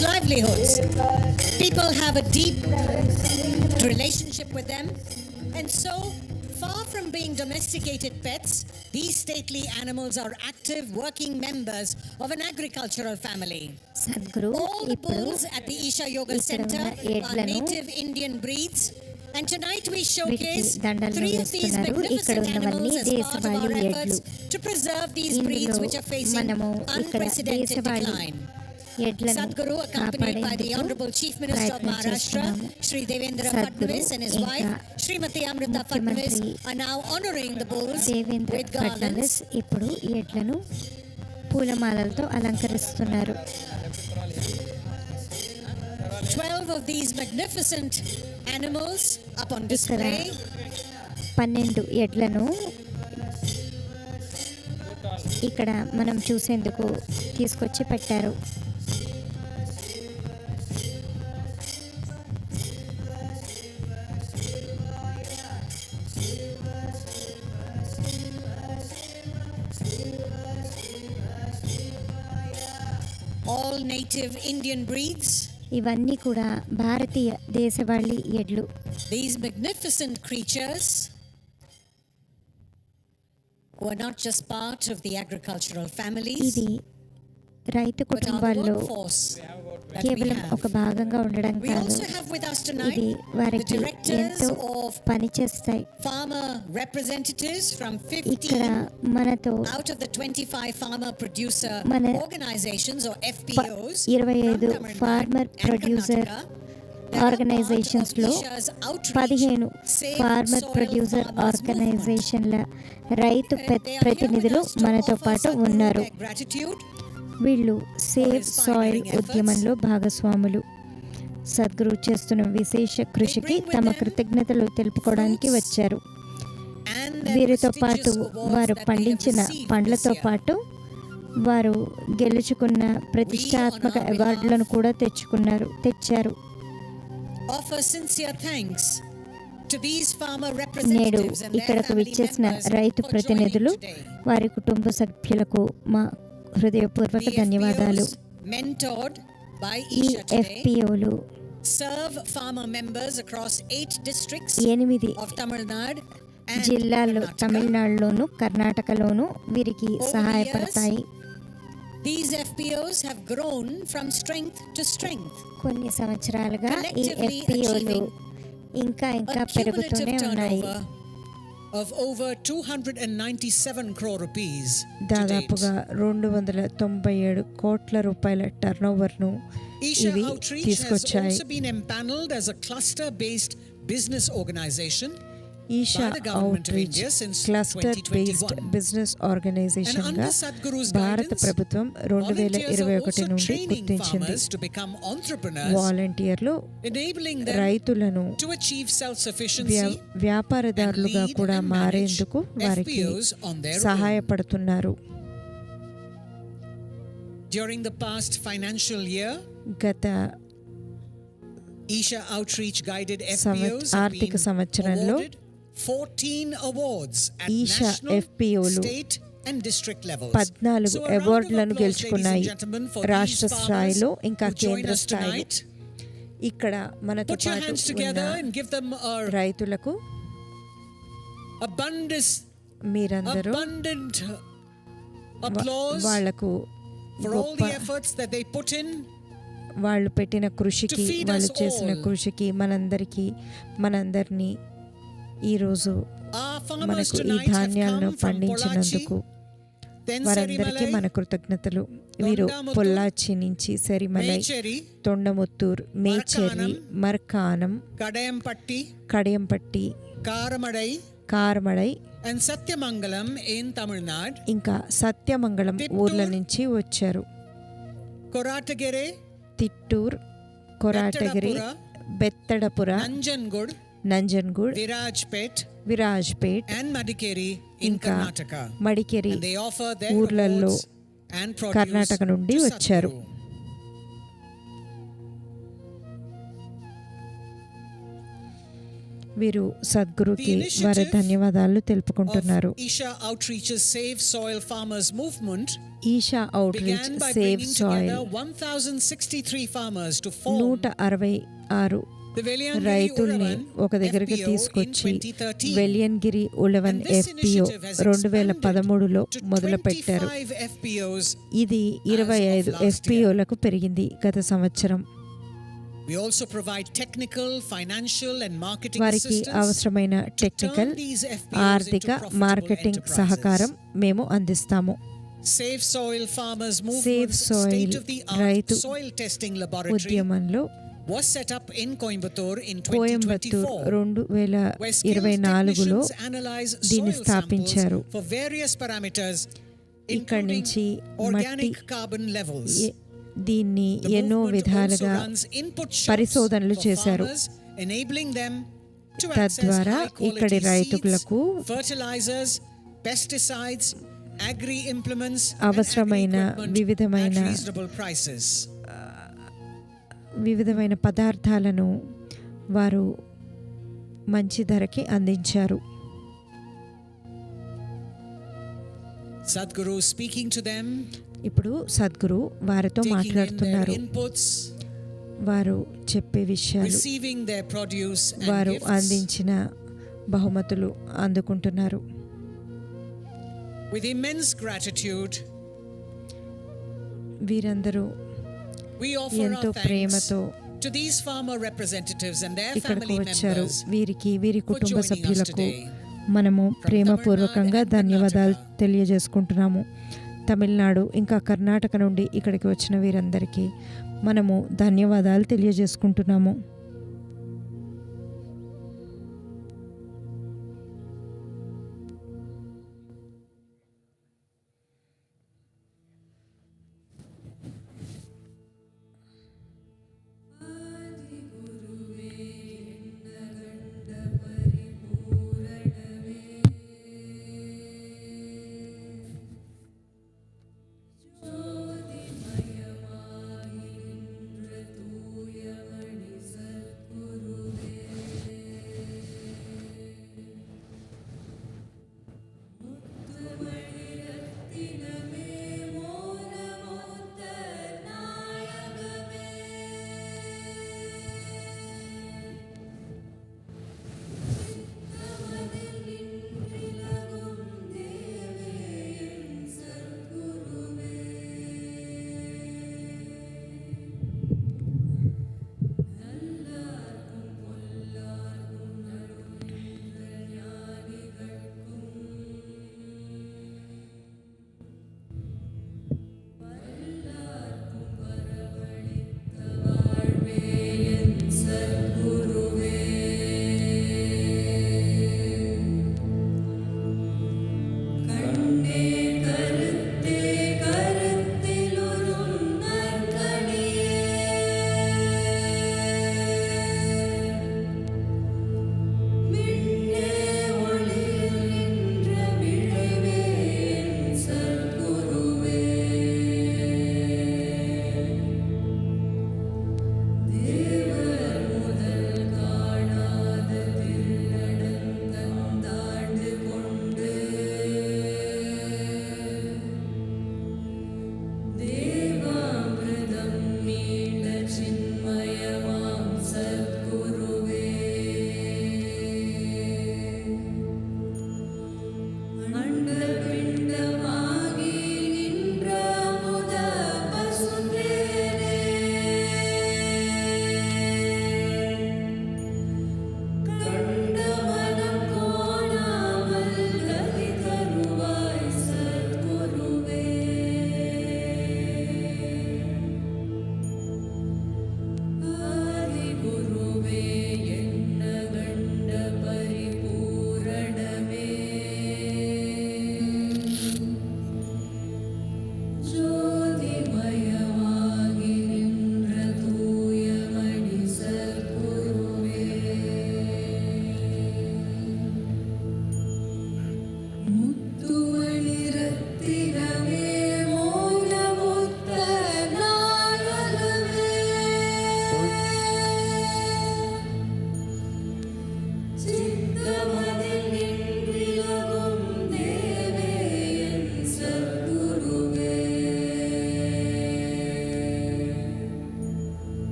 livelihoods. People have a deep relationship with them, and so far from being domesticated pets, these stately animals are active working members of an agricultural family. Sadhguru All the ఇప్పుడు bulls at the Isha Yoga Center are native Indian breeds, and tonight we showcase దండలు 3 of these వేస్తున్నారు. ఇక్కడ magnificent ఉన్నవన్నీ animals as part of our దేశవాళీ efforts ఎడ్లు. to preserve these breeds ఇందులో which are facing మనము ఇక్కడ unprecedented దేశవాళీ decline. ఎడ్లను Sadhguru, accompanied by the కాపాడేందుకు Honorable Chief Minister of ప్రయత్నం Maharashtra, చేస్తున్నాము. Shri Devendra Sadhguru Fadnavis and his ఇంకా wife, Srimati Amrita Fadnavis, ముఖ్యమంత్రి are now honoring the bulls Devendra with garlands. Fadnavis ఇప్పుడు ఈ ఎడ్లను పూలమాలలతో అలంకరిస్తున్నారు. 12 of these magnificent animals up on ఇక్కడ display. 12 ఎడ్లను ఇక్కడ మనం చూసేందుకు తీసుకొచ్చి పెట్టారు. All native Indian breeds. ఇవన్నీ కూడా భారతీయ దేశవాళీ ఎడ్లు. These magnificent creatures who are not just part of the agricultural families, ఇది రైతు but are the కుటుంబాల్లో workforce that we కేవలం have. ఒక భాగంగా ఉండడం We కాదు, also have with us tonight ఇది the వారికి directors ఎంతో of పనిచేస్తాయి. farmer representatives from ఇక్కడ 15 మనతో out of the 25 farmer producer మన organizations or FPOs 25 from Tamil Nadu farmer and producer Karnataka that are organizations part లో of Isha's outreach 15 Save farmer Soil producer Farmers ఆర్గనైజేషన్ల రైతు Movement. They are here with ప్రతినిధులు us to మనతో offer పాటు Sadhguru ఉన్నారు. their gratitude. వీళ్ళు save his soil pioneering efforts. ఉద్యమంలో భాగస్వాములు. సద్గురు చేస్తున్న విశేష కృషికి bring with తమ them కృతజ్ఞతలు తెలుపుకోవడానికి fruits వచ్చారు. And their వీరితో prestigious పాటు awards వారు that they have పండించిన received పండ్లతో this year. పాటు వారు గెలుచుకున్న ప్రతిష్టాత్మక on our అవార్డులను కూడా తెచ్చారు. Offer sincere thanks to these farmer నేడు representatives and their ఇక్కడకు family విచ్చేసిన members రైతు for ప్రతినిధులు joining today. వారి కుటుంబ సభ్యులకు మా హృదయపూర్వక The ధన్యవాదాలు. FPOs mentored by ఈ Isha today ఎఫ్పిఓలు serve farmer members across 8 districts 8 of Tamil Nadu and జిల్లాల్లో Karnataka. తమిళనాడులోను కర్ణాటకలోను వీరికి Over the సహాయపడతాయి. These FPOs have grown from strength to strength. కొన్ని సంవత్సరాలుగా ఈ Collectively ఎఫ్పిఓలు achieving ఇంకా A పెరుగుతూనే cumulative ఉన్నాయి. turnover of over 297 crore rupees to date. దాదాపుగా 297 కోట్ల రూపాయల టర్నోవర్ను Isha ఇవి Outreach has తీసుకొచ్చాయి. also been empaneled as a cluster-based business organization Isha by the government of outreach India since cluster based 2021. Business And ఆర్గనైజేషన్గా under Sadhguru's భారత guidance, ప్రభుత్వం volunteers are 2021 also నుండి training గుర్తించింది. farmers to become entrepreneurs, వాలంటీర్లు enabling them రైతులను to achieve self-sufficiency వ్యాపారదారులుగా lead కూడా and manage మారేందుకు వారికి FPOs on their own. సహాయపడుతున్నారు. During the past financial year, గత Isha Outreach guided FPOs have ఆర్థిక been సంవత్సరంలో awarded 14 awards at Isha national, FPOలు state and district levels. 14 So a round of అవార్డులను applause, ladies గెలుచుకున్నాయి. and gentlemen, for రాష్ట్ర these స్థాయిలో farmers ఇంకా who join కేంద్ర us స్థాయిలో. tonight. ఇక్కడ మనతో Put your పాటు hands together ఉన్న and give them రైతులకు మీరందరూ abundant applause వాళ్లకు for all గొప్ప the efforts that they put in. వాళ్ళు పెట్టిన కృషికి, To feed వాళ్ళు us చేసిన all. కృషికి మనందరినీ ఈరోజు Our farmers మనకు ఈ tonight have ధాన్యాలను come from పండించినందుకు Pollachi, వారందరికీ మన Tenserimalai, కృతజ్ఞతలు. వీరు Tondamuttur, పొల్లాచి నుంచి సెరిమలై, Mecheri, తొండముత్తూర్, Mecheri, మర్కానం, Kadayampatti, కడియంపట్టి, Karamadai కార్మడై and Satyamangalam in Tamil Nadu, ఇంకా సత్యమంగళం తిట్టూర్, ఊర్ల నుంచి వచ్చారు. Koratagere, తిట్టూర్, కొరాటగిరి, బెత్తడపుర, Nanjangud, నంజన్గూడ్, Virajpet విరాజ్పేట్, and Madikeri in ఇంకా Karnataka. Madikeri And they offer their ఊర్లలో awards and produce కర్ణాటక నుండి to వచ్చారు. Sadhguru. వీరు సద్గురుకి The initiative వారి ధన్యవాదాలు తెలుపుకుంటున్నారు. Of Isha Outreach's Save Soil Farmers movement Isha outreach began by save bringing soil together 1,063 farmers to form 166 the Veliangiri రైతుల్ని Ulavan ఒక దగ్గరికి FPO in తీసుకొచ్చి 2013. వెలియన్గిరి ఉలవన్ And this FPO initiative has 2013లో expanded to మొదలుపెట్టారు. 25 FPOs. ఇది as 25 of last ఎఫ్పిఓలకు పెరిగింది గత సంవత్సరం. We also provide technical, financial and marketing వారికి assistance అవసరమైన to technical, turn these FPOs ఆర్థిక, into profitable మార్కెటింగ్ enterprises. సహకారం మేము అందిస్తాము. Save Soil Farmers save Movement's soil state-of-the-art రైతు soil testing laboratory ఉద్యమంలో was set up in Coimbatore in Coimbatore 2024, where skilled 2024లో technicians analyze దీన్ని soil స్థాపించారు. samples for various parameters, ఇక్కడి including నుంచి మట్టి organic carbon levels. దీన్ని The ఎన్నో movement also విధాలుగా runs input shops పరిశోధనలు for చేశారు. farmers, enabling them to access తద్వారా high-quality ఇక్కడి seeds, రైతులకు fertilizers, pesticides, agri implements, అవసరమైన and agri equipment వివిధమైన at reasonable prices. వివిధమైన పదార్థాలను వారు మంచి ధరకి అందించారు. Sadhguru speaking to them, ఇప్పుడు సద్గురు వారితో taking in their మాట్లాడుతున్నారు. inputs, వారు చెప్పే విషయాలు, receiving their produce and వారు gifts. అందించిన బహుమతులు అందుకుంటున్నారు. With immense gratitude, వీరందరూ we offer ఎంతో our thanks ప్రేమతో to these farmer representatives and their ఇక్కడికి family వచ్చారు. members వీరికి వీరి for కుటుంబ joining us సభ్యులకు today. మనము From ప్రేమపూర్వకంగా Tamil Nadu and ధన్యవాదాలు Karnataka. తెలియజేసుకుంటున్నాము. తమిళనాడు ఇంకా కర్ణాటక నుండి ఇక్కడికి వచ్చిన వీరందరికీ మనము ధన్యవాదాలు తెలియజేసుకుంటున్నాము.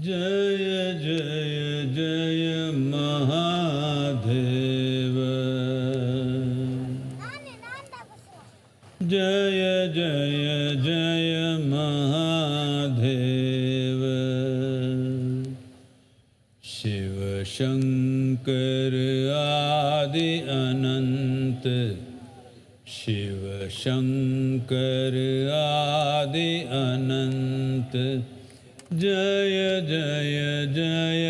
जय जय जय महादेव जय जय जय महादेव शिव शंकर आदि अनंत शिव शंकर आदि अनंत जय जय जय जय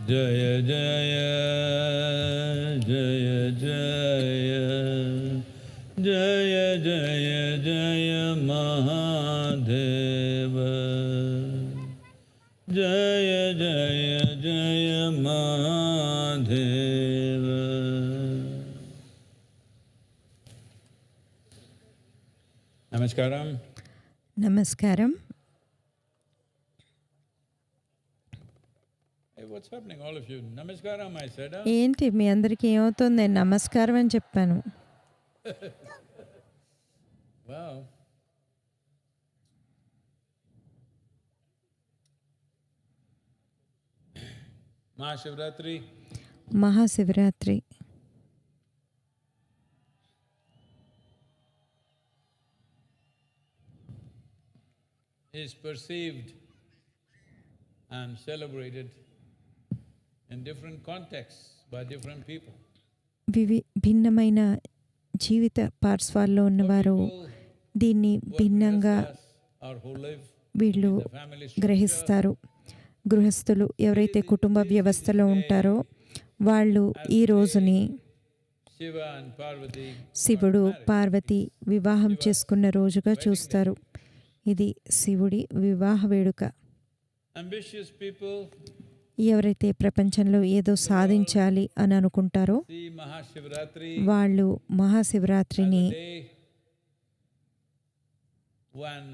जय जय जय जय जय जय महादेव जय जय जय महादेव नमस्कारम నమస్కారం. Hey, what's happening, all of you? Namaskaram, I said. Huh? ఏంటి మీ అందరికీ ఏమవుతుంది? నేను నమస్కారం అని చెప్పాను. Wow. Mahashivratri Mahashivratri is perceived and celebrated in different contexts by different people. భిన్నమైన జీవిత పార్శ్వాల్లో ఉన్నవారు దీన్ని భిన్నంగా Or who live వీళ్ళు in the family structure, గ్రహిస్తారు. గృహస్థులు ఎవరైతే కుటుంబ వ్యవస్థలో ఉంటారో వాళ్ళు ఈ రోజుని Shiva and Parvati శివుడు పార్వతి వివాహం చేసుకున్న రోజుగా చూస్తారు. ఇది శివుడి వివాహ వేడుక. ambitious people ఎవరైతే ప్రపంచంలో ఏదో సాధించాలి అని అనుకుంటారో see Mahashivratri వాళ్ళు మహాశివరాత్రిని as a day when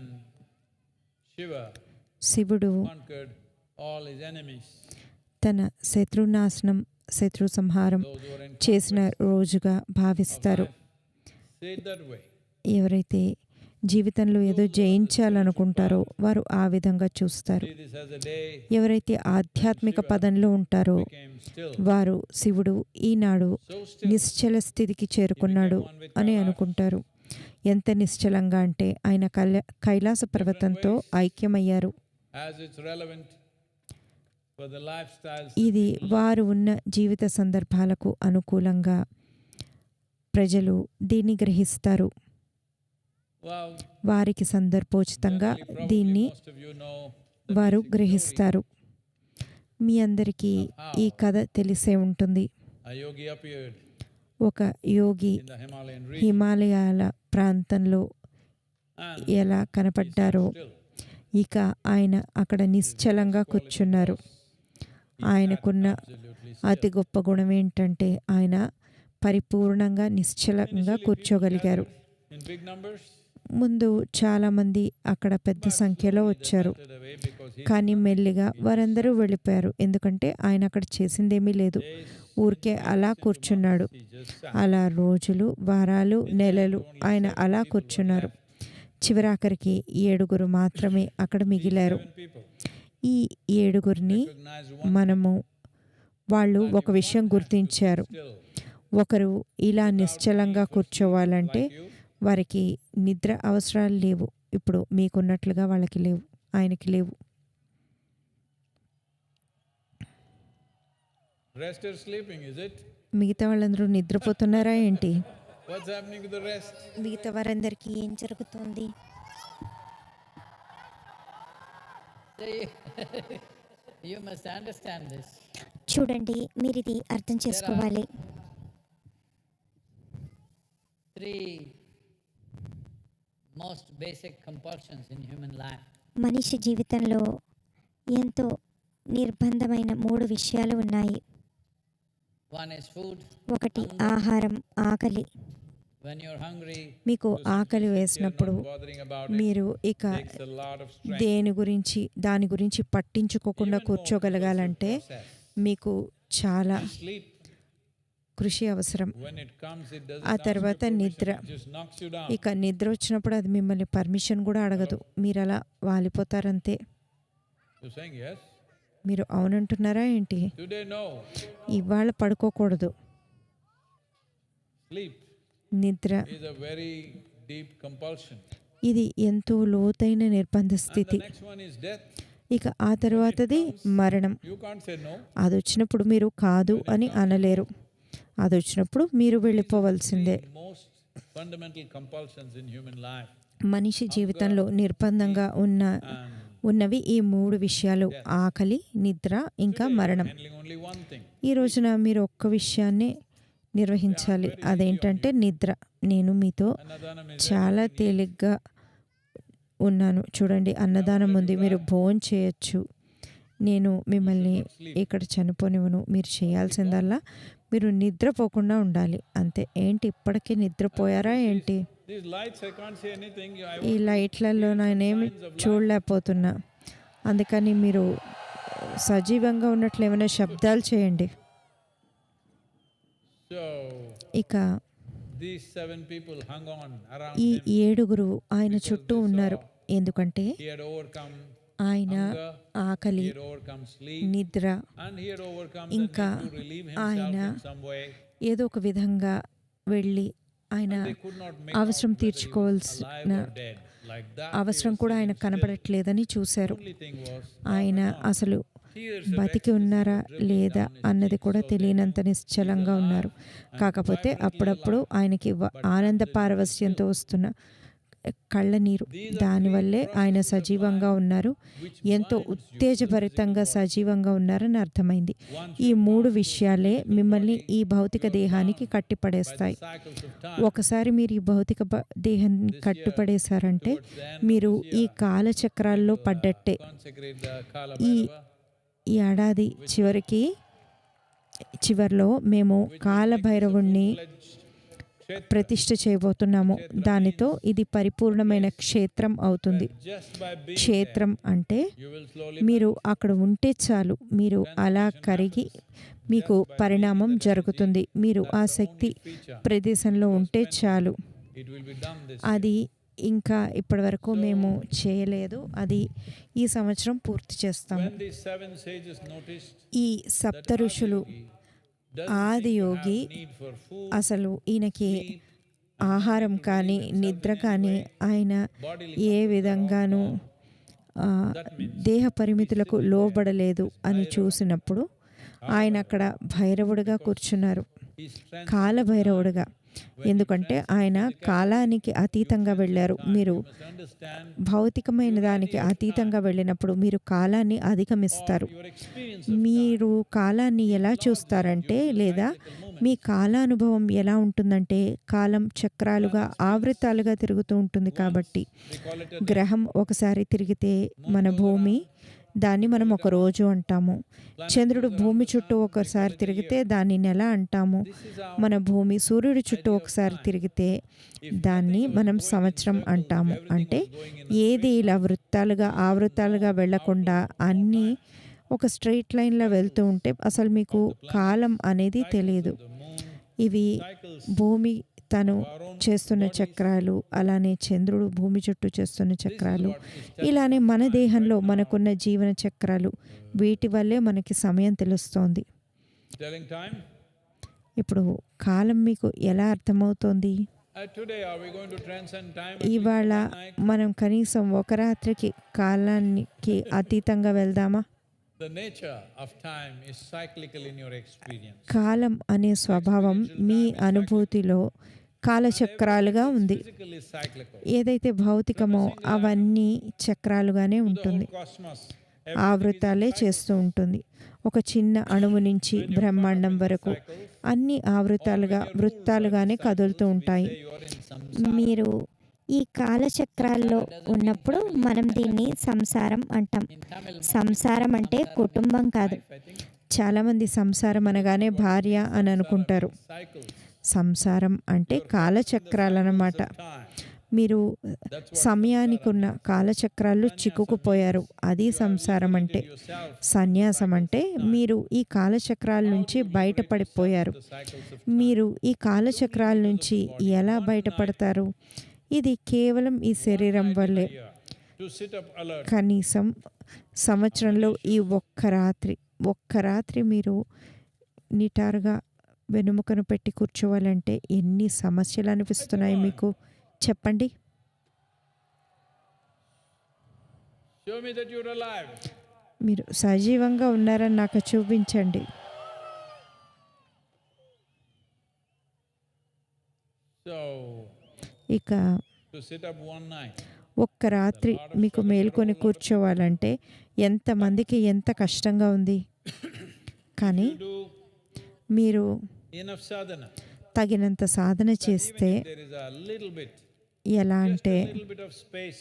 Shiva శివుడు conquered all his enemies, తన శత్రునాశనం శత్రు సంహారం those who are in చేసిన రోజుగా భావిస్తారు. say it that way. ఎవరైతే జీవితంలో ఏదో జయించాలనుకుంటారో వారు ఆ విధంగా చూస్తారు. See this as a day ఎవరైతే ఆధ్యాత్మిక పదంలో ఉంటారో became still, వారు శివుడు ఈనాడు so still నిశ్చల స్థితికి చేరుకున్నాడు అని అనుకుంటారు. ఎంత నిశ్చలంగా అంటే ఆయన Kailasa పర్వతంతో ఐక్యమయ్యారు. as it's relevant for the lifestyles ఇది వారు ఉన్న జీవిత సందర్భాలకు అనుకూలంగా ప్రజలు దీన్ని గ్రహిస్తారు. well వారికి సందర్భోచితంగా probably దీన్ని most of you know వారు గ్రహిస్తారు. మీ అందరికీ ఈ కథ తెలిసే ఉంటుంది. a yogi appeared ఒక యోగి in the Himalayan region హిమాలయాల ప్రాంతంలో and ఎలా కనపడ్డారో still ఇక ఆయన అక్కడ నిశ్చలంగా కూర్చున్నారు. ఆయనకున్న absolutely అతి గొప్ప గుణం ఏంటంటే ఆయన పరిపూర్ణంగా నిశ్చలంగా కూర్చోగలిగారు. in big numbers ముందు చాలామంది అక్కడ పెద్ద సంఖ్యలో వచ్చారు. to the way because he కానీ మెల్లిగా వారందరూ వెళ్ళిపోయారు. ఎందుకంటే ఆయన అక్కడ చేసిందేమీ లేదు, ఊరికే అలా కూర్చున్నాడు. just అలా రోజులు, వారాలు, నెలలు ఆయన అలా కూర్చున్నారు. చివరాఖరికి 7 మాత్రమే అక్కడ మిగిలారు. people ఈ 7 recognize one మనము వాళ్ళు ఒక విషయం గుర్తించారు. still ఒకరు ఇలా నిశ్చలంగా కూర్చోవాలంటే వారికి నిద్ర అవసరాలు లేవు. ఇప్పుడు మీకున్నట్లుగా వాళ్ళకి లేవు, ఆయనకి లేవు. rest are sleeping, is it? మిగతా వాళ్ళందరూ నిద్రపోతున్నారా ఏంటి? What's happening to the rest? మిగతా వారందరికీ ఏం జరుగుతుంది? You must understand this. చూడండి, మీరు ఇది అర్థం చేసుకోవాలి. Three most basic compulsions in human life. మనిషి జీవితంలో ఎంతో నిర్బంధమైన 3 విషయాలు ఉన్నాయి. One is food. ఒకటి ఆహారం, ఆకలి. When you're hungry, మీకు ఆకలి వేసినప్పుడు Bothering about it మీరు ఇక takes a lot of strength. దాని గురించి పట్టించుకోకుండా కూర్చోగలగాలంటే మీకు చాలా Sleep కృషి అవసరం. When it comes, it ఆ doesn't ask తర్వాత your నిద్ర. permission, it just knocks you down. ఇక నిద్ర వచ్చినప్పుడు అది మిమ్మల్ని పర్మిషన్ కూడా అడగదు, మీరు అలా వాలిపోతారంతే. You're saying yes? మీరు అవునంటున్నారా ఏంటి? Today, no. ఇవాళ పడుకోకూడదు. Sleep నిద్ర is a very deep compulsion. ఇది ఎంతో లోతైన నిర్బంధ And స్థితి. the next one is death. ఇక ఆ తర్వాతది మరణం. You can't say no. అది వచ్చినప్పుడు మీరు కాదు అని అనలేరు. అది వచ్చినప్పుడు మీరు వెళ్ళిపోవలసిందే. Most fundamental compulsions in human life. మనిషి జీవితంలో నిర్బంధంగా ఉన్నవి ఈ 3 విషయాలు: ఆకలి, నిద్ర, ఇంకా మరణం. Handling only one thing. ఈ రోజున మీరు ఒక్క విషయాన్ని నిర్వహించాలి, అదేంటంటే నిద్ర. నేను మీతో Anadhanam is చాలా తేలిగ్గా ఉన్నాను. చూడండి, అన్నదానం ఉంది, మీరు భోజనం చేయొచ్చు. నేను మిమ్మల్ని ఇక్కడ చనిపోనివ్వను. మీరు చేయాల్సిందల్లా మీరు నిద్రపోకుండా ఉండాలి అంతే. ఏంటి, ఇప్పటికీ నిద్రపోయారా ఏంటి? these lights, I can't say anything. ఈ లైట్లలో నేనేమి చూడలేకపోతున్నా, అందుకని మీరు సజీవంగా ఉన్నట్లు ఏమైనా శబ్దాలు చేయండి. So ఇక these 7 people hung on around ఈ him. 7 ఆయన చుట్టూ ఉన్నారు, ఎందుకంటే He had overcome ఆయన hunger, ఆకలి, he had overcome sleep, నిద్ర, and he had overcome the ఇంకా need to relieve himself ఆయన in some way. ఏదో ఒక విధంగా వెళ్ళి ఆయన They could not make అవసరం out whether he was తీర్చుకోవాల్సిన alive or dead. Like that, అవసరం కూడా ఆయన కనబడట్లేదని చూశారు. only thing was ఆయన అసలు tears బతికి ఉన్నారా లేదా అన్నది కూడా తెలియనంత నిశ్చలంగా ఉన్నారు. కాకపోతే అప్పుడప్పుడు ఆయనకి ఆనంద పారవస్యంతో వస్తున్న కళ్ళ నీరు, దానివల్లే ఆయన సజీవంగా ఉన్నారు, ఎంతో ఉత్తేజభరితంగా సజీవంగా ఉన్నారని అర్థమైంది. ఈ 3 విషయాలే మిమ్మల్ని ఈ భౌతిక దేహానికి కట్టిపడేస్తాయి. cycles of time. ఒకసారి మీరు ఈ భౌతిక దేహాన్ని కట్టుపడేశారంటే మీరు ఈ కాలచక్రాల్లో పడ్డట్టే. Consecrate the Kala ఈ ఈ ఏడాది చివరిలో మేము కాలభైరవుణ్ణి ప్రతిష్ఠ చేయబోతున్నాము. దానితో ఇది పరిపూర్ణమైన క్షేత్రం అవుతుంది. just by being క్షేత్రం అంటే you will slowly మీరు అక్కడ ఉంటే చాలు, మీరు అలా కరిగి మీకు పరిణామం జరుగుతుంది. మీరు ఆ శక్తి ప్రదేశంలో ఉంటే చాలు. it will be done this అది ఇంకా ఇప్పటివరకు మేము చేయలేదు, అది ఈ సంవత్సరం పూర్తి చేస్తాము. when these 7 sages noticed ఈ సప్త ఋషులు ఆది యోగి need for food, అసలు ఈయనకి ఆహారం కానీ నిద్ర కానీ ఆయన ఏ విధంగానూ దేహ పరిమితులకు లోబడలేదు అని చూసినప్పుడు ఆయన అక్కడ భైరవుడిగా కూర్చున్నారు, he strengthened కాలభైరవుడిగా. ఎందుకంటే ఆయన కాలానికి అతీతంగా వెళ్ళారు. మీరు must understand భౌతికమైన దానికి అతీతంగా వెళ్ళినప్పుడు మీరు కాలాన్ని అధిగమిస్తారు. your experience మీరు కాలాన్ని ఎలా చూస్తారంటే, లేదా మీ కాలానుభవం ఎలా ఉంటుందంటే, కాలం చక్రాలుగా ఆవృతాలుగా తిరుగుతూ ఉంటుంది. కాబట్టి we call it గ్రహం ఒకసారి తిరిగితే మన భూమి, దాన్ని మనం ఒక రోజు అంటాము. చంద్రుడు భూమి చుట్టూ ఒకసారి తిరిగితే దాన్ని నెల అంటాము. మన భూమి సూర్యుడి చుట్టూ ఒకసారి తిరిగితే దాన్ని మనం సంవత్సరం అంటాము. అంటే ఏది ఇలా వృత్తాలుగా ఆవృతాలుగా వెళ్లకుండా అన్నీ ఒక స్ట్రైట్ లైన్లో వెళ్తూ ఉంటే అసలు మీకు కాలం అనేది తెలియదు. ఇవి భూమి తను చేస్తున్న చక్రాలు, అలానే చంద్రుడు భూమి చుట్టూ చేస్తున్న చక్రాలు, ఇలానే మన దేహంలో మనకున్న జీవన చక్రాలు, వీటి వల్లే మనకి సమయం తెలుస్తోంది. telling time. ఇప్పుడు కాలం మీకు ఎలా అర్థమవుతోంది? Today are we going to transcend time? ఇవాళ మనం కనీసం ఒక రాత్రికి కాలానికి అతీతంగా వెళ్దామా? The nature of time is cyclical in your experience. కాలం అనే స్వభావం మీ అనుభూతిలో కాలచక్రాలుగా ఉంది. Physical is cyclical. ఏదైతే భౌతికమో అవన్నీ చక్రాలుగానే ఉంటుంది, Cosmos. ఆవృతాలే చేస్తూ ఉంటుంది. ఒక చిన్న అణువు నుంచి బ్రహ్మాండం వరకు అన్ని ఆవృతాలుగా వృత్తాలుగానే కదులుతూ ఉంటాయి. మీరు ఈ కాలచక్రాల్లో ఉన్నప్పుడు మనం దీన్ని సంసారం అంటాం. సంసారం అంటే కుటుంబం కాదు. చాలామంది సంసారం అనగానే భార్య అని అనుకుంటారు. Cycles. సంసారం అంటే కాలచక్రాలన్నమాట. మీరు సమయానికి ఉన్న కాలచక్రాల్లో చిక్కుకుపోయారు. అది సంసారం అంటే. సన్యాసం అంటే మీరు ఈ కాలచక్రాల నుంచి బయటపడిపోయారు. మీరు ఈ కాలచక్రాల నుంచి ఎలా బయటపడతారు? ఇది కేవలం ఈ శరీరం వల్లే. to sit up alert. కనీసం సంవత్సరంలో ఈ ఒక్క రాత్రి మీరు నిటారుగా వెనుముకను పెట్టి కూర్చోవాలంటే ఎన్ని సమస్యలు అనిపిస్తున్నాయి మీకు చెప్పండి. Show me that you're alive. మీరు సజీవంగా ఉన్నారని నాకు చూపించండి. So, ఇక to sit up one night, ఒక్క రాత్రి మీకు మేల్కొని కూర్చోవాలంటే ఎంతమందికి ఎంత కష్టంగా ఉంది. కానీ you do మీరు enough sadhana. తగినంత సాధన చేస్తే There is a little bit, ఎలా అంటే little bit of space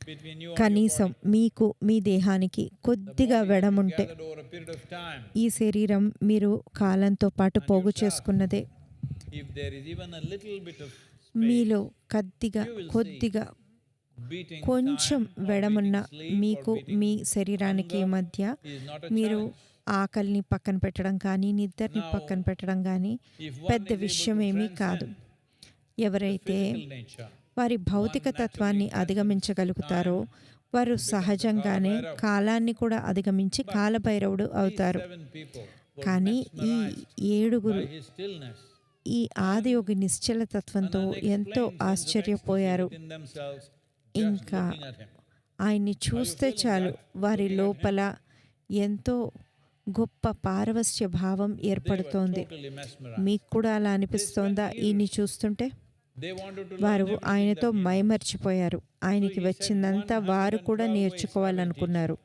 between you and your కనీసం మీకు మీ దేహానికి కొద్దిగా వెడముంటే, gathered over a period of time. ఈ శరీరం మీరు కాలంతో పాటు పోగు చేసుకున్నదే, If there is even a little bit of మీలో కొద్దిగా beating కొంచెం time or వెడమున్న beating sleep మీకు or beating మీ శరీరానికి మధ్య is not a మీరు challenge. ఆకలిని పక్కన పెట్టడం కానీ నిద్రని పక్కన పెట్టడం కానీ If one పెద్ద is able విషయం to ఏమీ కాదు. ఎవరైతే physical nature, వారి భౌతిక తత్వాన్ని అధిగమించగలుగుతారో వారు సహజంగానే కాలాన్ని కూడా అధిగమించి కాలభైరవుడు అవుతారు. 7 people were కానీ ఈ ఏడుగురు by his stillness. ఈ ఆది ఒక నిశ్చల తత్వంతో ఎంతో ఆశ్చర్యపోయారు. In themselves, ఇంకా looking at him. ఆయన్ని చూస్తే చాలు వారి లోపల ఎంతో గొప్ప పారవస్య భావం ఏర్పడుతోంది. Totally mesmerized. మీకు కూడా అలా అనిపిస్తోందా? ఈయన్ని చూస్తుంటే They wanted to వారు learn everything ఆయనతో that he knew. మైమర్చిపోయారు. ఆయనకి వచ్చిందంతా వారు కూడా నేర్చుకోవాలనుకున్నారు.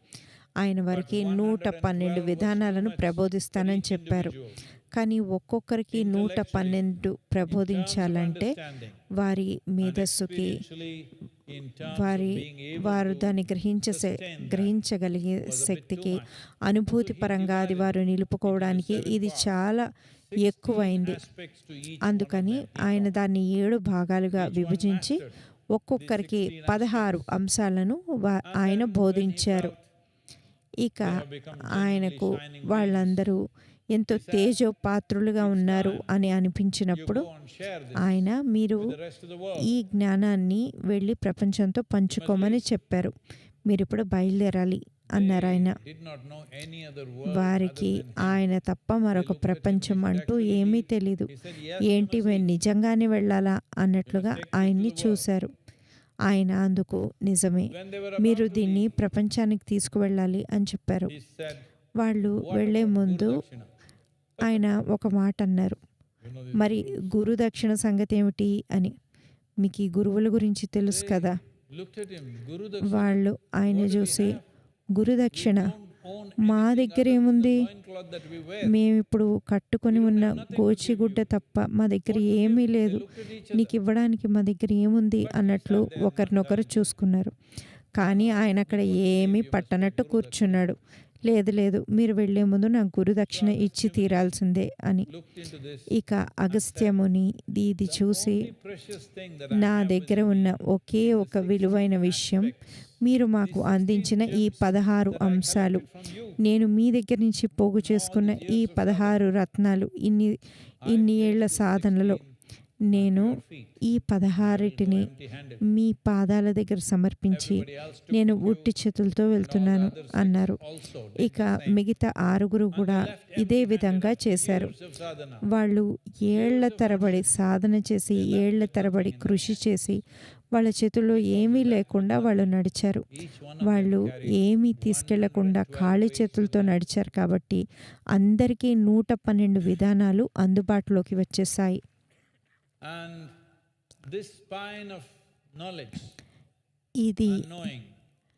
ఆయన వారికి 112 విధానాలను ప్రబోధిస్తానని చెప్పారు. కానీ ఒక్కొక్కరికి 112 ప్రబోధించాలంటే వారి మేధస్సుకి, Actually, in terms వారు దాన్ని గ్రహించగలిగే శక్తికి, అనుభూతి పరంగా అది వారు నిలుపుకోవడానికి ఇది చాలా ఎక్కువైంది. aspects to each అందుకని ఆయన దాన్ని 7 భాగాలుగా విభజించి ఒక్కొక్కరికి 16 అంశాలను ఆయన బోధించారు. ఇక ఆయనకు వాళ్ళందరూ ఎంతో తేజోపాత్రులుగా ఉన్నారు అని అనిపించినప్పుడు go and share this ఆయన మీరు with the rest of the world. ఈ జ్ఞానాన్ని వెళ్ళి ప్రపంచంతో పంచుకోమని చెప్పారు. మీరు ఇప్పుడు బయలుదేరాలి అన్నారు ఆయన. Did not know any other word వారికి other than him. ఆయన తప్ప మరొక ప్రపంచం అంటూ ఏమీ తెలీదు. He said, yes, ఏంటి మేము నిజంగానే వెళ్ళాలా అన్నట్లుగా ఆయన్ని చూశారు. ఆయన అందుకు నిజమే, when they were మీరు about to దీన్ని leave, ప్రపంచానికి తీసుకువెళ్ళాలి అని చెప్పారు. he said, వాళ్ళు what వెళ్ళే about ముందు Guru Dakshina? ఆయన ఒక మాట అన్నారు. You know, మరి గురు దక్షిణ సంగతి ఏమిటి అని. మీకు ఈ గురువుల గురించి తెలుసు కదా. looked at him, Guru Dakshina. వాళ్ళు ఆయన చూసి, గురు దక్షిణ Own మా దగ్గర ఏముంది, loincloth that we wear. మేమిప్పుడు కట్టుకొని ఉన్న గోచిగుడ్డ తప్ప మా దగ్గర ఏమీ లేదు, నీకు ఇవ్వడానికి మా దగ్గర ఏముంది అన్నట్లు ఒకరినొకరు చూసుకున్నారు. కానీ ఆయన అక్కడ ఏమీ పట్టనట్టు కూర్చున్నాడు. లేదు మీరు వెళ్ళే ముందు నాకు గురు దక్షిణ ఇచ్చి తీరాల్సిందే అని. Looked into this ఇక అగస్త్యముని ఇది చూసి, precious thing that నా దగ్గర ఉన్న ఒకే ఒక విలువైన విషయం మీరు మాకు అందించిన ఈ 16 అంశాలు, నేను మీ దగ్గర నుంచి పోగు చేసుకున్న ఈ 16 రత్నాలు, ఇన్ని ఏళ్ల సాధనలో నేను ఈ 16టిని మీ పాదాల దగ్గర సమర్పించి నేను ఉట్టి చేతులతో వెళ్తున్నాను అన్నారు. ఇక మిగతా 6 కూడా ఇదే విధంగా చేశారు. వాళ్ళు ఏళ్ల తరబడి సాధన చేసి, ఏళ్ల తరబడి కృషి చేసి, వాళ్ళ చేతుల్లో ఏమీ లేకుండా వాళ్ళు నడిచారు. వాళ్ళు ఏమీ తీసుకెళ్లకుండా ఖాళీ చేతులతో నడిచారు. కాబట్టి అందరికీ 112 విధానాలు అందుబాటులోకి వచ్చేసాయి. and this spine of knowledge, ఇది knowing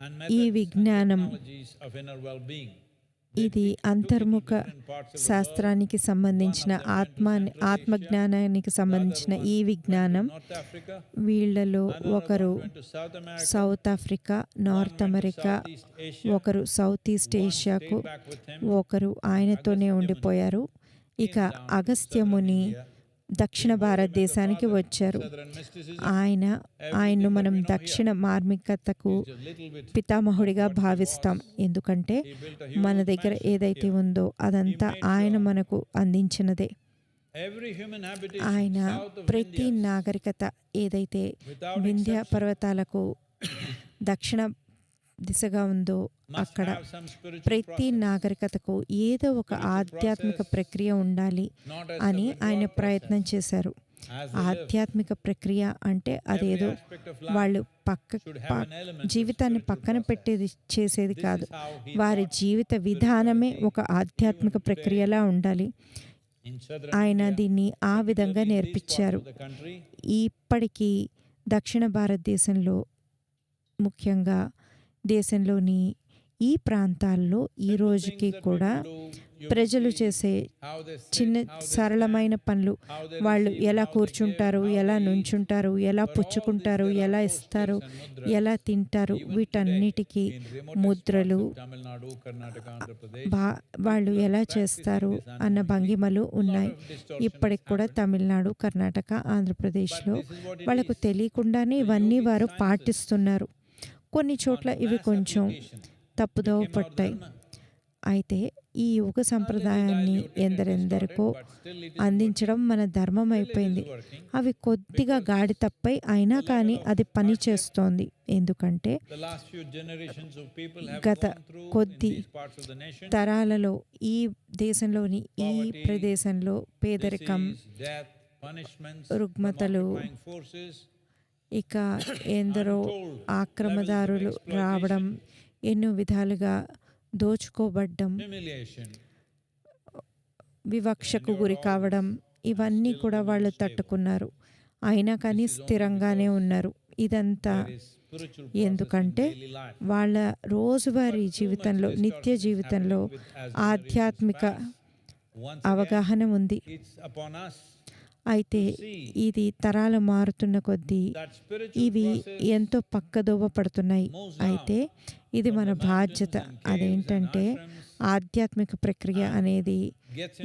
and ఈ methods and విజ్ఞానం, technologies of inner well-being. ఇది అంతర్ముఖ శాస్త్రానికి సంబంధించిన ఆత్మజ్ఞానానికి సంబంధించిన ఈ విజ్ఞానం. North Africa, వీళ్ళలో ఒకరు went to South America, South Africa, North America, Southeast Asia, ఒకరు సౌత్ ఈస్ట్ ఏషియాకు, back with him. ఒకరు ఆయనతోనే ఉండిపోయారు. ఇక అగస్త్యముని దక్షిణ భారతదేశానికి వచ్చారు. ఆయన్ను మనం దక్షిణ మార్మికతకు పితామహుడిగా భావిస్తాం. ఎందుకంటే మన దగ్గర ఏదైతే ఉందో అదంతా ఆయన మనకు అందించినదే. ఆయన ప్రతి నాగరికత ఏదైతే వింధ్య పర్వతాలకు దక్షిణ దిశగా ఉందో అక్కడ ప్రతి నాగరికతకు ఏదో ఒక ఆధ్యాత్మిక ప్రక్రియ ఉండాలి అని ఆయన ప్రయత్నం చేశారు. ఆధ్యాత్మిక ప్రక్రియ అంటే అదేదో వాళ్ళు జీవితాన్ని పక్కన పెట్టేది చేసేది కాదు. వారి జీవిత విధానమే ఒక ఆధ్యాత్మిక ప్రక్రియలా ఉండాలి. ఆయన దీన్ని ఆ విధంగా నేర్పించారు. ఇప్పటికీ దక్షిణ భారతదేశంలో, ముఖ్యంగా దేశంలోని ఈ ప్రాంతాల్లో ఈ రోజుకి కూడా ప్రజలు చేసే చిన్న సరళమైన పనులు, వాళ్ళు ఎలా కూర్చుంటారు, ఎలా నుంచుంటారు, ఎలా పుచ్చుకుంటారు, ఎలా ఇస్తారు, ఎలా తింటారు, వీటన్నిటికీ ముద్రలు, వాళ్ళు ఎలా చేస్తారు అన్న భంగిమలు ఉన్నాయి. ఇప్పటికి కూడా తమిళనాడు, కర్ణాటక, ఆంధ్రప్రదేశ్లో వాళ్ళకు తెలియకుండానే ఇవన్నీ వారు పాటిస్తున్నారు. కొన్ని చోట్ల ఇవి కొంచెం తప్పుదోవ పట్టాయి. అయితే ఈ యుగ సంప్రదాయాన్ని ఎందరెందరికో అందించడం మన ధర్మం అయిపోయింది. అవి కొద్దిగా గాడి తప్పై అయినా కానీ అది పని చేస్తోంది. ఎందుకంటే గత కొద్ది తరాలలో ఈ దేశంలోని ఈ ప్రదేశంలో పేదరికం, రుగ్మతలు, ఇక ఎందరో ఆక్రమదారులు రావడం, ఎన్నో విధాలుగా దోచుకోబడ్డం, వివక్షకు గురి కావడం, ఇవన్నీ కూడా వాళ్ళు తట్టుకున్నారు. అయినా కానీ స్థిరంగానే ఉన్నారు. ఇదంతా ఎందుకంటే వాళ్ళ రోజువారీ జీవితంలో, నిత్య జీవితంలో ఆధ్యాత్మిక అవగాహన ఉంది. అయితే ఇది తరాలు మారుతున్న కొద్దీ ఇవి ఎంతో పక్కదోవ పడుతున్నాయి. అయితే ఇది మన బాధ్యత. అదేంటంటే ఆధ్యాత్మిక ప్రక్రియ అనేది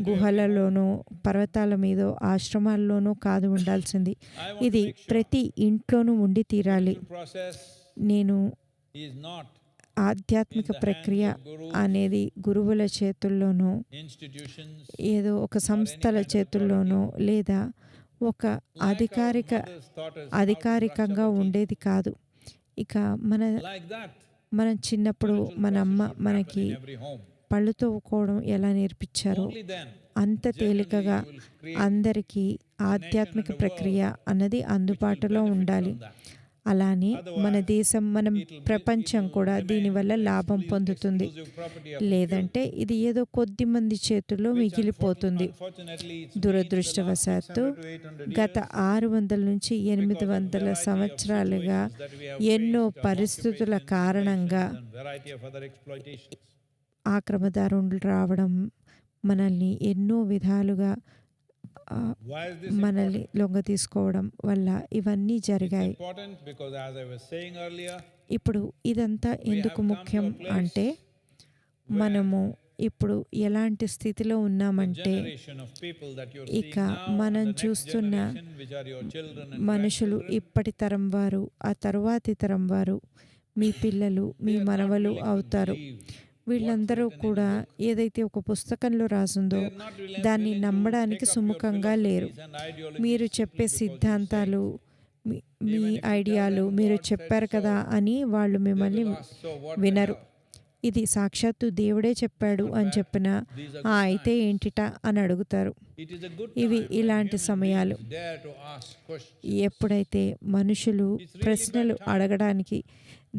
గుహలలోనూ, పర్వతాల మీదో, ఆశ్రమాల్లోనూ కాదు ఉండాల్సింది. ఇది ప్రతి ఇంట్లోనూ ఉండి తీరాలి. నేను ఆధ్యాత్మిక ప్రక్రియ అనేది గురువుల చేతుల్లోనో, ఏదో ఒక సంస్థల చేతుల్లోనో, లేదా ఒక అధికారికంగా ఉండేది కాదు. ఇక మనం చిన్నప్పుడు మన అమ్మ మనకి పళ్ళు తవ్వుకోవడం ఎలా నేర్పించారో అంత తేలికగా అందరికీ ఆధ్యాత్మిక ప్రక్రియ అన్నది అందుబాటులో ఉండాలి. అలానే మన దేశం, మన ప్రపంచం కూడా దీనివల్ల లాభం పొందుతుంది. లేదంటే ఇది ఏదో కొద్ది మంది చేతుల్లో మిగిలిపోతుంది. దురదృష్టవశాత్తు గత 600 నుంచి 800 సంవత్సరాలుగా ఎన్నో పరిస్థితుల కారణంగా ఆక్రమదారులు రావడం, మనల్ని ఎన్నో విధాలుగా మనల్ని లొంగ తీసుకోవడం వల్ల ఇవన్నీ జరిగాయి. ఇప్పుడు ఇదంతా ఎందుకు ముఖ్యం అంటే, మనము ఇప్పుడు ఎలాంటి స్థితిలో ఉన్నామంటే, ఇక మనం చూస్తున్న మనుషులు ఇప్పటి తరం వారు, ఆ తరువాతి తరం వారు, మీ పిల్లలు, మీ మనవలు అవుతారు. వీళ్ళందరూ కూడా ఏదైతే ఒక పుస్తకంలో రాసిందో దాన్ని నమ్మడానికి సుముఖంగా లేరు. మీరు చెప్పే సిద్ధాంతాలు, మీ ఐడియాలు మీరు చెప్పారు కదా అని వాళ్ళు మిమ్మల్ని వినరు. ఇది సాక్షాత్తు దేవుడే చెప్పాడు అని చెప్పినా అయితే ఏంటిట అని అడుగుతారు. ఇవి ఇలాంటి సమయాలు. ఎప్పుడైతే మనుషులు ప్రశ్నలు అడగడానికి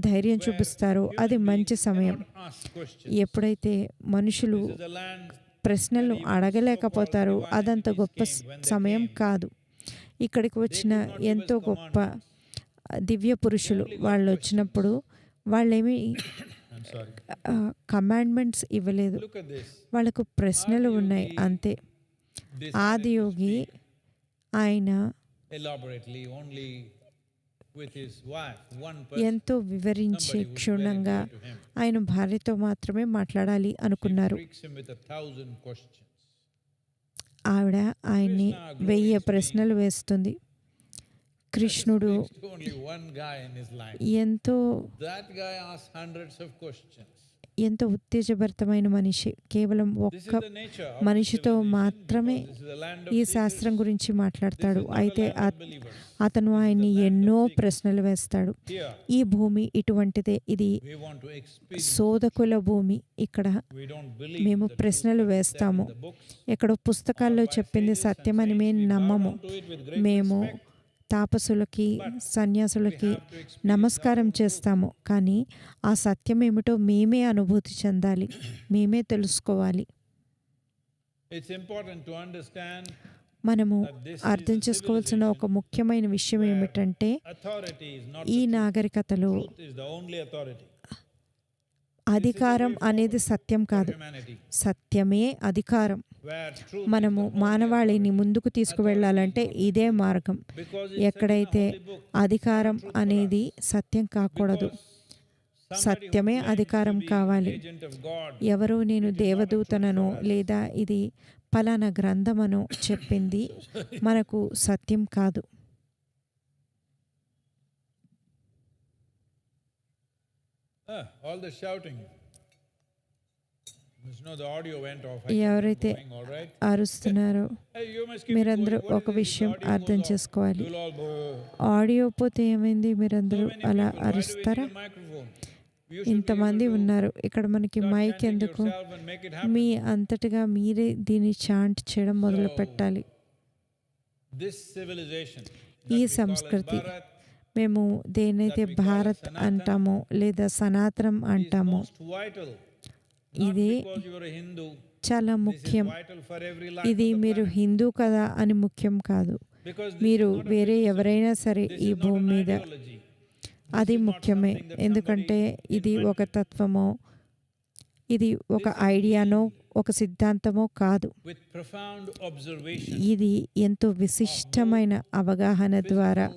ధైర్యం చూపిస్తారో అది మంచి సమయం. ఎప్పుడైతే మనుషులు ప్రశ్నలు అడగలేకపోతారో అదంత గొప్ప సమయం కాదు. ఇక్కడికి వచ్చిన ఎంతో గొప్ప దివ్య పురుషులు వాళ్ళు వచ్చినప్పుడు వాళ్ళేమి కమాండ్మెంట్స్ ఇవ్వలేదు, వాళ్ళకు ప్రశ్నలు ఉన్నాయి అంతే. ఆదియోగి ఆయన ఎంతో వివరించి క్షుణ్ణంగా ఆయన భార్యతో మాత్రమే మాట్లాడాలి అనుకున్నారు. ఆవిడ ఆయన్ని 1000 ప్రశ్నలు వేస్తుంది. కృష్ణుడు to only one guy in his life. ఎంతో That guy asked hundreds of questions. ఎంతో ఉత్తేజభరితమైన మనిషి. కేవలం This ఒక్క is the nature of మనిషితో civilization, మాత్రమే because this is the land of ఈ teachers. శాస్త్రం గురించి మాట్లాడతాడు. This is not అయితే the land of believers. అతను ఆయన్ని ఎన్నో ప్రశ్నలు వేస్తాడు. Here, ఈ భూమి ఇటువంటిదే. ఇది we want to experience. శోధకుల భూమి. ఇక్కడ We don't believe మేము the ప్రశ్నలు truth that's వేస్తాము. in the books. ఎక్కడో పుస్తకాల్లో చెప్పింది Sages and సత్యమని saints, మేము we bow నమ్మము. down to it with great మేము respect. తాపసులకి సన్యాసులకి We have to experience నమస్కారం చేస్తాము. కానీ ఆ సత్యం ఏమిటో మేమే అనుభూతి చెందాలి, మేమే తెలుసుకోవాలి. It's important to understand మనము that this అర్థం is a చేసుకోవాల్సిన ఒక civilization ముఖ్యమైన విషయం ఏమిటంటే authority is not ఈ the truth. నాగరికతలో Truth is the only authority అధికారం అనేది సత్యం for కాదు, humanity. సత్యమే అధికారం. Where truth మనము మానవాళిని ముందుకు తీసుకువెళ్ళాలంటే ఇదే మార్గం. because it's ఎక్కడైతే the holy book. అధికారం అనేది సత్యం కాకూడదు, Somebody సత్యమే who claims అధికారం to be కావాలి. agent of God, ఎవరో నేను దేవదూతనను లేదా ఇది పలానా గ్రంథమను చెప్పింది మనకు సత్యం కాదు. all the shouting. No, the audio went off. I think ఎవరైతే it's going all right. అరుస్తున్నారో Hey, you must keep it మీరందరూ going. What ఒక is this? విషయం The audio అర్థం goes off. చేసుకోవాలి. You'll all go, ఆడియో పోతే ఏమైంది? so మీరందరూ many అలా people, why do we need అరుస్తారా? a microphone? You should be ఇంతమంది able to ఉన్నారు, ఇక్కడ మనకి start మైక్ chanting ఎందుకు? yourself and make it happen. మీ అంతటిగా మీరే దీన్ని చాంట్ చేయడం మొదలు పెట్టాలి. This civilization ఈ that we call as సంస్కృతి, Bharat, మేము దేనైతే that we call as Bharat Sanatan, అంటామో లేదా సనాతనం is అంటామో most vital. Not ఇది because you are a Hindu. చాలా This is ముఖ్యం. vital for every life ఇది on the మీరు planet. హిందూ కదా అని ముఖ్యం కాదు. Because this మీరు is not a వేరే philosophy. ఎవరైనా సరే This ఈ is not భూమి an మీద ideology. అది This is not ముఖ్యమే. something that ఎందుకంటే somebody ఇది ఒక invented. తత్వమో, ఇది ఒక ఐడియానో, ఒక సిద్ధాంతమో కాదు. With profound observation, ఇది ఎంతో విశిష్టమైన అవగాహన ద్వారా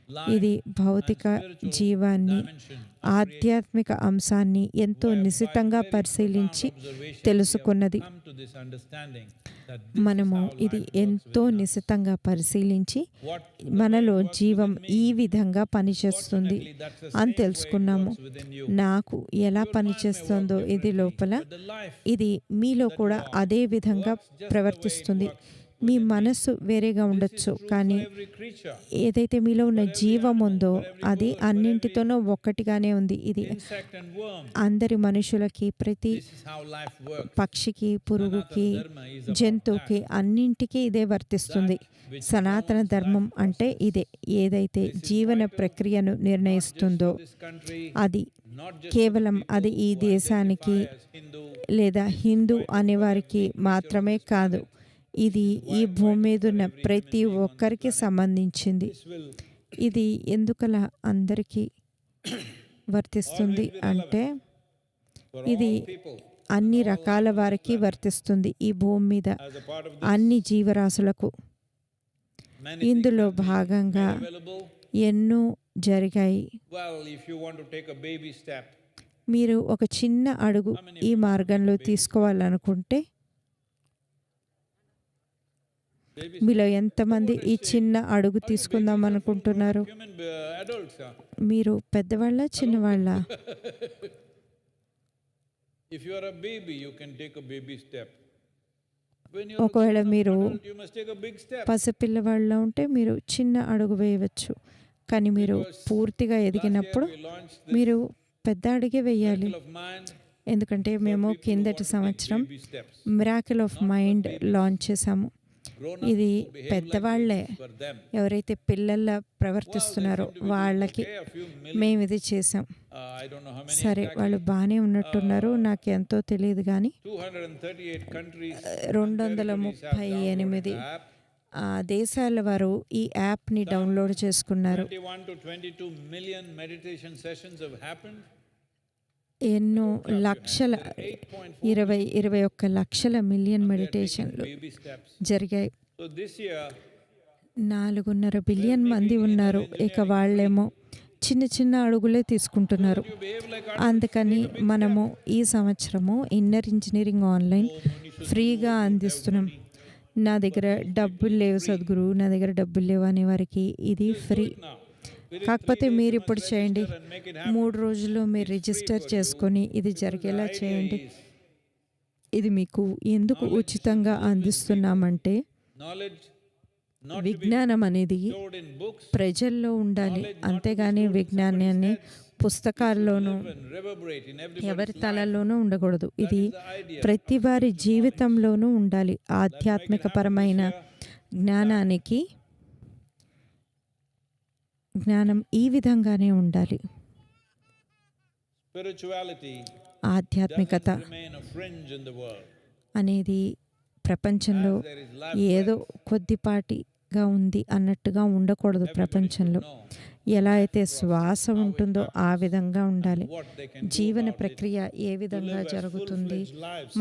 life ఇది భౌతిక and spiritual జీవాన్ని, dimension ఆధ్యాత్మిక అంశాన్ని ఎంతో where by నిశితంగా very పరిశీలించి profound observation తెలుసుకున్నది. we have come to this understanding that this మనము is how ఇది life works ఎంతో within us. నిశితంగా పరిశీలించి What మనలో the way it works జీవం within me, ఈ విధంగా పనిచేస్తుంది fortunately, that's the అని same way it తెలుసుకున్నాము. works within you. నాకు ఎలా Your mind may పనిచేస్తుందో work ఇది differently, లోపల, but the life ఇది మీలో that కూడా you are అదే విధంగా works just the way it ప్రవర్తిస్తుంది. works మీ within me. మనస్సు వేరేగా This is ఉండొచ్చు, true కానీ for every creature, ఏదైతే మీలో ఉన్న for every జీవం animal, ఉందో for every అది bird, for అన్నింటితోనూ ఒక్కటిగానే ఉంది. ఇది insect and worm. అందరి మనుషులకి, ప్రతి This is how life works. పక్షికి, పురుగుకి, Sanatana Dharma is about జంతువుకి అన్నింటికీ ఇదే వర్తిస్తుంది. That which సనాతన governs ధర్మం life అంటే process. ఇదే. ఏదైతే This is జీవన vital, ప్రక్రియను not just నిర్ణయిస్తుందో for this country, అది not just for కేవలం people అది ఈ who దేశానికి identify as Hindu, లేదా హిందూ అనేవారికి మాత్రమే కాదు, ఇది ఈ భూమి మీద ఉన్న ప్రతి ఒక్కరికి సంబంధించింది. this will ఇది ఎందుకలా అందరికీ వర్తిస్తుంది అంటే for ఇది all people అన్ని రకాల వారికి వర్తిస్తుంది. ఈ భూమి మీద as a part of this. అన్ని జీవరాశులకు Many ఇందులో things have been భాగంగా made available. ఎన్నో జరిగాయి. Well, if you want to take a baby step, మీరు ఒక చిన్న అడుగు ఈ మార్గంలో తీసుకోవాలనుకుంటే baby మీలో ఎంతమంది ఈ చిన్న అడుగు తీసుకుందాం అనుకుంటున్నారు? human adults, మీరు పెద్దవాళ్ళ, చిన్నవాళ్ళ? if you are a baby, you can take a baby step. When you're ఒకవేళ మీరు adult, you must take a big step. పసిపిల్లవాళ్ళ ఉంటే మీరు చిన్న అడుగు వేయవచ్చు, కానీ మీరు పూర్తిగా ఎదిగినప్పుడు We launched this మీరు పెద్ద అడుగే వేయాలి. Miracle of Mind ఎందుకంటే for మేము people who కిందటి want to take సంవత్సరం baby steps. Miracle of mind launch చేశాము. Grown-ups ఇది who behave like పెద్దవాళ్లే, babies for them. ఎవరైతే పిల్లల్లా ప్రవర్తిస్తున్నారో Well, they seem to be doing వాళ్ళకి okay, a few million. మేము ఇది చేసాం. I don't know how many సరే, exactly. వాళ్ళు బాగానే ఉన్నట్టున్నారు, నాకు ఎంతో తెలియదు కానీ 238 countries. 238 దేశాల వారు ఈ యాప్ని డౌన్లోడ్ చేసుకున్నారు. 21 to 22 million meditation sessions have happened. ఎన్నో లక్షల 21 లక్షల మిలియన్ మెడిటేషన్లు Baby steps. జరిగాయి. So this year, 4.5 బిలియన్ మంది ఉన్నారు. ఇక వాళ్ళేమో చిన్న చిన్న అడుగులే తీసుకుంటున్నారు. you behave like అందుకని మనము ఈ సంవత్సరము ఇన్నర్ ఇంజనీరింగ్ ఆన్లైన్ ఫ్రీగా అందిస్తున్నాం. నా దగ్గర డబ్బులు లేవు సద్గురు, నా దగ్గర డబ్బులు లేవు అనే వారికి ఇది ఫ్రీ. కాకపోతే మీరు ఇప్పుడు చేయండి, 3 రోజుల్లో మీరు రిజిస్టర్ చేసుకొని ఇది జరిగేలా చేయండి. ఇది మీకు ఎందుకు ఉచితంగా అందిస్తున్నామంటే knowledge విజ్ఞానం అనేది stored in books ప్రజల్లో ఉండాలి, అంతేగాని విజ్ఞానాన్ని పుస్తకాల్లోనూ and reverberate in every ఎవరి తలల్లోనూ ఉండకూడదు. ఇది ప్రతి వారి జీవితంలోనూ ఉండాలి. ఆధ్యాత్మికపరమైన జ్ఞానానికి జ్ఞానం ఈ విధంగానే ఉండాలి. spirituality ఆధ్యాత్మికత remain a fringe in the world. అనేది ప్రపంచంలో There is life ఏదో కొద్దిపాటిగా ఉంది అన్నట్టుగా ఉండకూడదు. ప్రపంచంలో ఎలా అయితే శ్వాస ఉంటుందో ఆ విధంగా ఉండాలి. what they can జీవన ప్రక్రియ ఏ విధంగా జరుగుతుంది,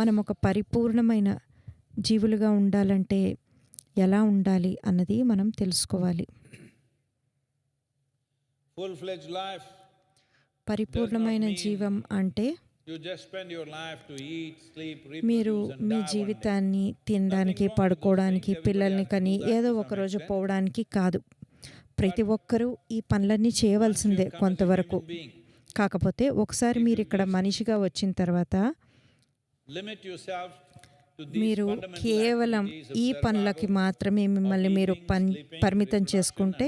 మనం ఒక పరిపూర్ణమైన జీవులుగా ఉండాలంటే ఎలా ఉండాలి అన్నది మనం తెలుసుకోవాలి. full-fledged life. పరిపూర్ణమైన జీవం అంటే You just spend your life to eat, sleep, మీరు reproduce and me die one day. జీవితాన్ని తినడానికి, పడుకోవడానికి, పిల్లల్ని కని ఏదో ఒక రోజు పోవడానికి కాదు. ప్రతి ఒక్కరూ ఈ పనులన్నీ చేయవలసిందే కొంతవరకు. కాకపోతే ఒకసారి మీరు ఇక్కడ మనిషిగా వచ్చిన తర్వాత Limit yourself to these మీరు fundamental కేవలం activities of ఈ survival, పనులకి మాత్రమే మిమ్మల్ని మీరు పరిమితం చేసుకుంటే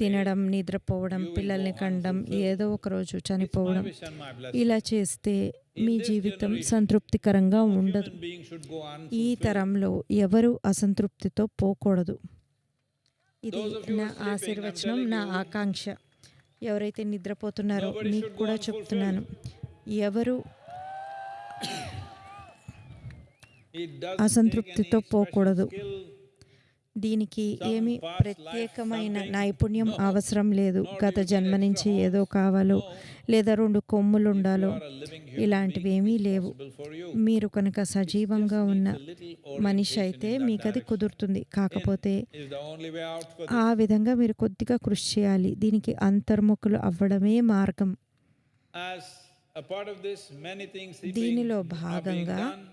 తినడం, నిద్రపోవడం, పిల్లల్ని కండం, ఏదో ఒక రోజు చనిపోవడం, wish and my blessing. ఇలా చేస్తే మీ జీవితం సంతృప్తికరంగా ఉండదు. Human being should go on. ఈ తరంలో ఎవరు అసంతృప్తితో పోకూడదు. ఇది నా ఆశీర్వచనం, నా ఆకాంక్ష. ఎవరైతే నిద్రపోతున్నారో మీకు కూడా చెప్తున్నాను, ఎవరు It doesn't అసంతృప్తితో take any పోకూడదు. special skill. ఏమి ప్రత్యేకమైన నైపుణ్యం అవసరం లేదు. గత జన్మ నుంచి ఏదో కావాలో లేదా 2 కొమ్ములు ఉండాలో ఇలాంటివి ఏమీ లేవు. For you, మీరు కనుక సజీవంగా ఉన్న మనిషి అయితే మీకు అది కుదురుతుంది. కాకపోతే is the only way out for ఆ విధంగా మీరు కొద్దిగా కృషి చేయాలి. దీనికి అంతర్ముఖులు అవ్వడమే మార్గం. as a part of this. Many things దీనిలో are being భాగంగా done.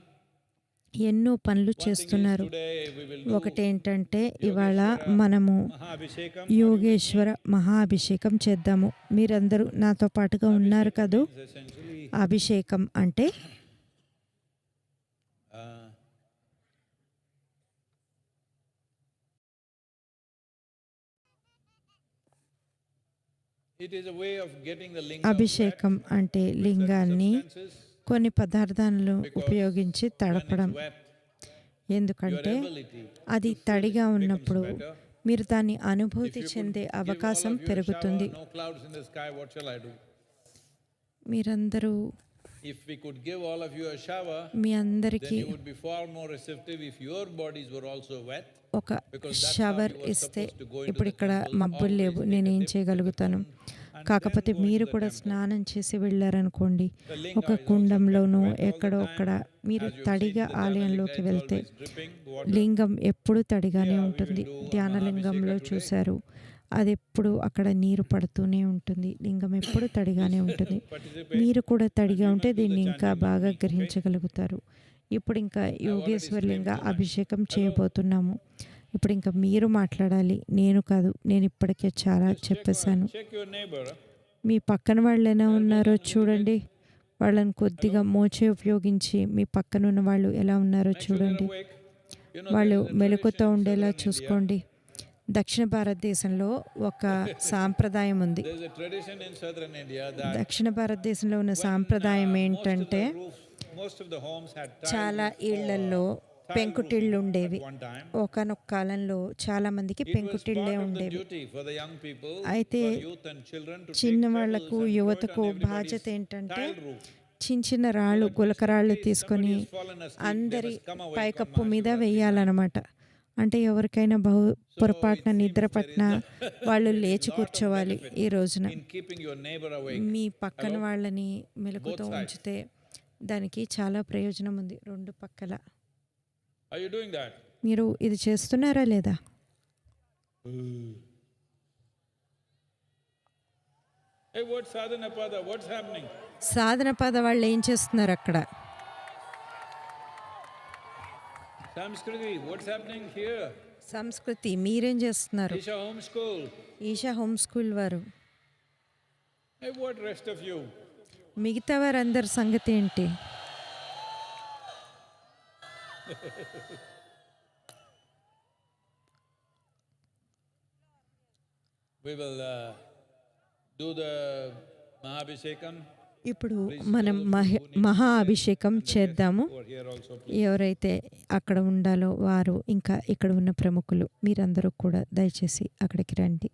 ఎన్నో పనులు చేస్తున్నారు. Today we will do ఒకటేంటంటే ఇవాళ మనము Mahabhishekam. యోగేశ్వర మహాభిషేకం చేద్దాము. మీరందరూ నాతో పాటుగా ఉన్నారు కదూ. Essentially, అభిషేకం అంటే it is a way of getting the lingam అభిషేకం అంటే లింగాన్ని senses. కొన్ని పదార్థాలను ఉపయోగించి తడపడం. Wet. ఎందుకంటే Ability. అది తడిగా ఉన్నప్పుడు మీరు దాన్ని అనుభూతి చెందే అవకాశం పెరుగుతుంది. No clouds in the sky. What shall I do? మీరందరూ If we could give all of you a shower, me then అందరికీ you would be far more receptive if your bodies were also wet. ఒక shower ఇస్తే, ఇప్పుడు ఇక్కడ మబ్బులు లేవు, నేనేం చేయగలుగుతాను. కాకపోతే మీరు కూడా స్నానం చేసి వెళ్ళారనుకోండి, ఒక కుండంలోనూ ఎక్కడో అక్కడ మీరు తడిగా ఆలయంలోకి వెళ్తే లింగం ఎప్పుడు తడిగానే ఉంటుంది. ధ్యానలింగంలో చూశారు, అది ఎప్పుడు అక్కడ నీరు పడుతూనే ఉంటుంది. లింగం ఎప్పుడు తడిగానే ఉంటుంది. మీరు కూడా తడిగా ఉంటే దీన్ని ఇంకా బాగా గ్రహించగలుగుతారు. ఇప్పుడు ఇంకా యోగేశ్వరలింగ అభిషేకం చేయబోతున్నాము. ఇప్పుడు ఇంకా మీరు మాట్లాడాలి, నేను కాదు. నేను ఇప్పటికే చాలా చెప్పేశాను. Check your neighbor. మీ పక్కన వాళ్ళు ఎలా ఉన్నారో చూడండి. వాళ్ళని కొద్దిగా మోచే ఉపయోగించి మీ పక్కన ఉన్న వాళ్ళు ఎలా ఉన్నారో చూడండి. Awake. You know, వాళ్ళు మెలకుతో ఉండేలా చూసుకోండి. దక్షిణ భారతదేశంలో ఒక సాంప్రదాయం ఉంది. there's a tradition in southern India that దక్షిణ భారతదేశంలో ఉన్న సాంప్రదాయం ఏంటంటే most of the homes had చాలా ఇళ్లల్లో పెంకుటిళ్ళు ఉండేవి. one time. ఒకనొక కాలంలో చాలా మందికి పెంకుటిళ్ళే ఉండేవి. Duty for the young people, అయితే for youth and children to చిన్న take వాళ్లకు, pebbles and యువతకు throw it on బాధ్యత everybody's ఏంటంటే tile roof. చిన్న చిన్న రాళ్ళు, గులకరాళ్ళు తీసుకొని అందరి పైకప్పు మీద వేయాలన్నమాట. అంటే ఎవరికైనా పొరపాటున నిద్ర పట్టిన వాళ్ళు లేచి కూర్చోవాలి. ఈ రోజున In keeping your neighbor awake. మీ పక్కన వాళ్ళని మెలకుతో ఉంచితే దానికి చాలా ప్రయోజనం ఉంది. 2 పక్కల. Are you doing that? మీరు ఇది చేస్తున్నారా లేదా? Hey, what's sadhana pada? What's happening? సాధన పద వాళ్ళు ఏం చేస్తున్నారు అక్కడ? Samskriti, what's happening here? సంస్కృతి మీరేం చేస్తున్నారు? Isha Homeschool. Isha home school వారు, Hey, what rest of you? మిగతా వారందరి సంగతి ఏంటి? We will do the Mahabhishekam. ఇప్పుడు మనం మహా అభిషేకం చేద్దాము. Over here also. ఎవరైతే అక్కడ ఉండాలో వారు, ఇంకా ఇక్కడ ఉన్న ప్రముఖులు, మీరందరూ కూడా దయచేసి అక్కడికి రండి.